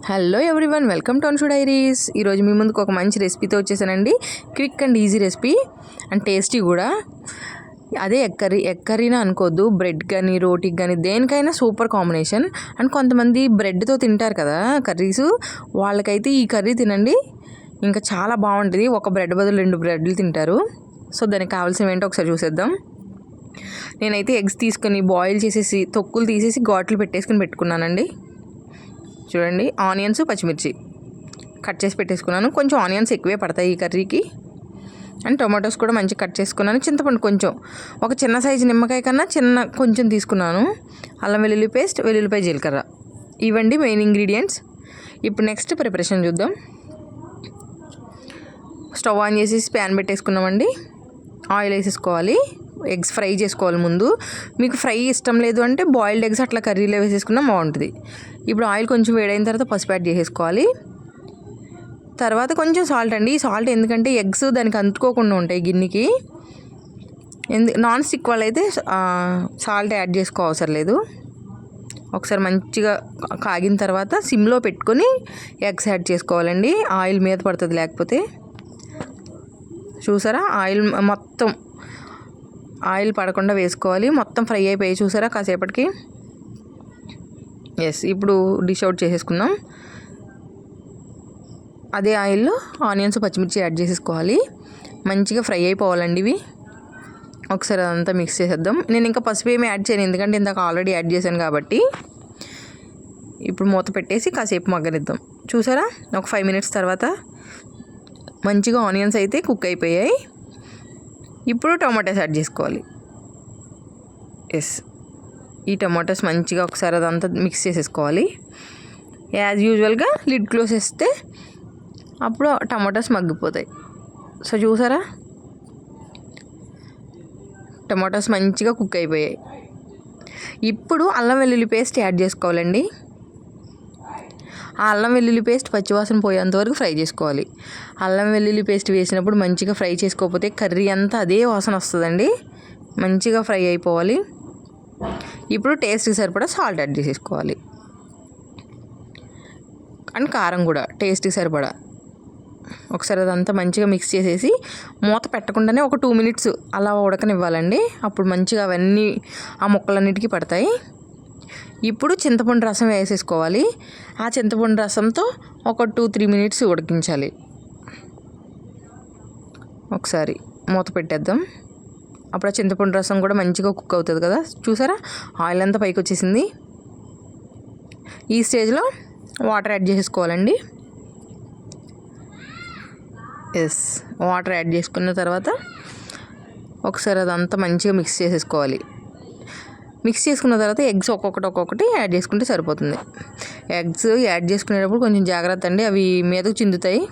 Hello everyone, welcome to Anshu diaries. ఈరోజు మీ ముందుకు ఒక మంచి రెసిపీతో వచ్చేసానండి. Quick and easy recipe and tasty కూడా. అదే ఎగ్ కర్రీనా అనుకోవద్దు, బ్రెడ్ కానీ రోటీకి కానీ దేనికైనా సూపర్ కాంబినేషన్. అండ్ కొంతమంది బ్రెడ్తో తింటారు కదా కర్రీస్, వాళ్ళకైతే ఈ కర్రీ తినండి, ఇంకా చాలా బాగుంటుంది. ఒక బ్రెడ్ బదులు 2 బ్రెడ్లు తింటారు. సో దానికి కావాల్సినవి ఏంటో ఒకసారి చూసేద్దాం. నేనైతే ఎగ్స్ తీసుకొని బాయిల్ చేసేసి తొక్కులు తీసేసి ఘాట్లు పెట్టుకున్నానండి. చూడండి, ఆనియన్స్ పచ్చిమిర్చి కట్ చేసి పెట్టేసుకున్నాను. కొంచెం ఆనియన్స్ ఎక్కువే పడతాయి ఈ కర్రీకి. అండ్ టొమాటోస్ కూడా మంచిగా కట్ చేసుకున్నాను. చింతపండు కొంచెం, ఒక చిన్న సైజు నిమ్మకాయ కన్నా కొంచెం తీసుకున్నాను. అల్లం వెల్లుల్లి పేస్ట్, వెల్లుల్లిపాయ జీలకర్ర, ఇవండి మెయిన్ ఇంగ్రీడియంట్స్. ఇప్పుడు నెక్స్ట్ ప్రిపరేషన్ చూద్దాం. స్టవ్ ఆన్ చేసి ప్యాన్ పెట్టేసుకున్నామండి. ఆయిల్ వేసేసుకోవాలి. ఎగ్స్ ఫ్రై చేసుకోవాలి ముందు. మీకు ఫ్రై ఇష్టం లేదు అంటే బాయిల్డ్ ఎగ్స్ అట్లా కర్రీలో వేసేసుకున్నా బాగుంటుంది. ఇప్పుడు ఆయిల్ కొంచెం వేడైన తర్వాత పసుపు యాడ్ చేసేసుకోవాలి. తర్వాత కొంచెం సాల్ట్ అండి. సాల్ట్ ఎందుకంటే ఎగ్స్ దానికి అంటుకోకుండా ఉంటాయి గిన్నెకి. నాన్ స్టిక్ వాళ్ళైతే సాల్ట్ యాడ్ చేసుకో అవసరం లేదు. ఒకసారి మంచిగా కాగిన తర్వాత సిమ్లో పెట్టుకొని ఎగ్స్ యాడ్ చేసుకోవాలండి. ఆయిల్ మీద పడుతుంది లేకపోతే. చూసారా, ఆయిల్ పడకుండా వేసుకోవాలి. మొత్తం ఫ్రై అయిపోయి చూసారా కాసేపటికి. ఇప్పుడు డిష్ అవుట్ చేసేసుకుందాం. అదే ఆయిల్లో ఆనియన్స్ పచ్చిమిర్చి యాడ్ చేసేసుకోవాలి. మంచిగా ఫ్రై అయిపోవాలండి ఇవి. ఒకసారి అదంతా మిక్స్ చేసేద్దాం. నేను ఇంకా పసుపు ఏమి యాడ్ చేయను, ఎందుకంటే ఇందాక ఆల్రెడీ యాడ్ చేశాను కాబట్టి. ఇప్పుడు మూత పెట్టేసి కాసేపు మగ్గనిద్దాం. చూసారా, ఒక 5 మినిట్స్ తర్వాత మంచిగా ఆనియన్స్ అయితే కుక్ అయిపోయాయి. ఇప్పుడు టొమాటోస్ యాడ్ చేసుకోవాలి. ఈ టొమాటోస్ మంచిగా ఒకసారి అదంతా మిక్స్ చేసేసుకోవాలి. యాజ్ యూజువల్గా లిడ్ క్లోజ్ చేస్తే అప్పుడు టమాటోస్ మగ్గిపోతాయి. సో చూసారా, టమాటోస్ మంచిగా కుక్ అయిపోయాయి. ఇప్పుడు అల్లం వెల్లుల్లి పేస్ట్ యాడ్ చేసుకోవాలండి. ఆ అల్లం వెల్లుల్లి పేస్ట్ పచ్చివాసన పోయేంత వరకు ఫ్రై చేసుకోవాలి. అల్లం వెల్లుల్లి పేస్ట్ వేసినప్పుడు మంచిగా ఫ్రై చేసుకోకపోతే కర్రీ అంతా అదే వాసన వస్తుందండి. మంచిగా ఫ్రై అయిపోవాలి. ఇప్పుడు టేస్ట్కి సరిపడా సాల్ట్ యాడ్ చేసేసుకోవాలి. అండ్ కారం కూడా టేస్ట్కి సరిపడా. ఒకసారి అదంతా మంచిగా మిక్స్ చేసేసి మూత పెట్టకుండానే ఒక 2 మినిట్స్ అలా ఉడకనివ్వాలండి. అప్పుడు మంచిగా అవన్నీ ఆ ముక్కలన్నిటికీ పడతాయి. ఇప్పుడు చింతపండు రసం వేసేసుకోవాలి. ఆ చింతపండు రసంతో ఒక 2-3 మినిట్స్ ఉడికించాలి. ఒకసారి మూత పెట్టేద్దాం. అప్పుడు ఆ చింతపండు రసం కూడా మంచిగా కుక్ అవుతుంది కదా. చూసారా, ఆయిల్ అంతా పైకి వచ్చేసింది. ఈ స్టేజ్లో వాటర్ యాడ్ చేసేసుకోవాలండి. వాటర్ యాడ్ చేసుకున్న తర్వాత ఒకసారి అదంతా మంచిగా మిక్స్ చేసేసుకోవాలి. మిక్స్ చేసుకున్న తర్వాత ఎగ్స్ ఒక్కొక్కటి యాడ్ చేసుకుంటే సరిపోతుంది. ఎగ్స్ యాడ్ చేసుకునేటప్పుడు కొంచెం జాగ్రత్త అండి, అవి మీదకు చిందుతాయి.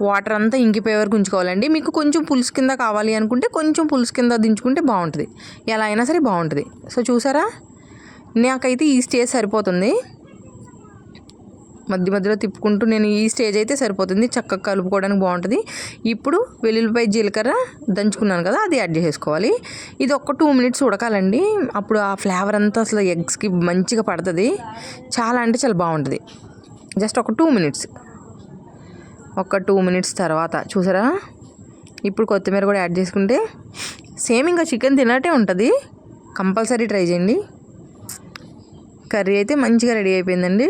వాటర్ అంతా ఇంకిపోయే వరకు ఉంచుకోవాలండి. మీకు కొంచెం పులుసు కింద కావాలి అనుకుంటే కొంచెం పులుసు కింద దించుకుంటే బాగుంటుంది. ఎలా అయినా సరే బాగుంటుంది. సో చూసారా, నాకైతే ఈ స్టేజ్ సరిపోతుంది. మధ్య మధ్యలో తిప్పుకుంటూ నేను ఈ స్టేజ్ అయితే సరిపోతుంది, చక్కగా కలుపుకోవడానికి బాగుంటుంది. ఇప్పుడు వెల్లుల్లిపాయ జీలకర్ర దంచుకున్నాను కదా, అది యాడ్ చేసేసుకోవాలి. ఇది ఒక 2 మినిట్స్ ఉడకాలండి. అప్పుడు ఆ ఫ్లేవర్ అంతా అసలు ఎగ్స్కి మంచిగా పడుతుంది. చాలా అంటే చాలా బాగుంటుంది. జస్ట్ ఒక 2 మినిట్స్. ఒక 2 మినిట్స్ తర్వాత చూసారా, ఇప్పుడు కొత్తిమీర కూడా యాడ్ చేసుకుంటే సేమ్ ఇంకా చికెన్ తిన్నట్టే ఉంటుంది. కంపల్సరీ ట్రై చేయండి. కర్రీ అయితే మంచిగా రెడీ అయిపోయిందండి.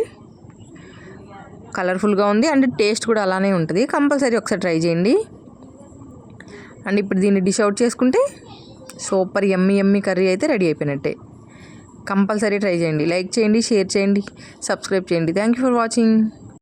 కలర్ఫుల్గా ఉంది అండ్ టేస్ట్ కూడా అలానే ఉంటుంది. కంపల్సరీ ఒకసారి ట్రై చేయండి. అండ్ ఇప్పుడు దీన్ని డిష్ అవుట్ చేసుకుంటే సూపర్ యమ్మీ కర్రీ అయితే రెడీ అయిపోయినట్టే. కంపల్సరీ ట్రై చేయండి. లైక్ చేయండి, షేర్ చేయండి, సబ్స్క్రైబ్ చేయండి. Thank you for watching.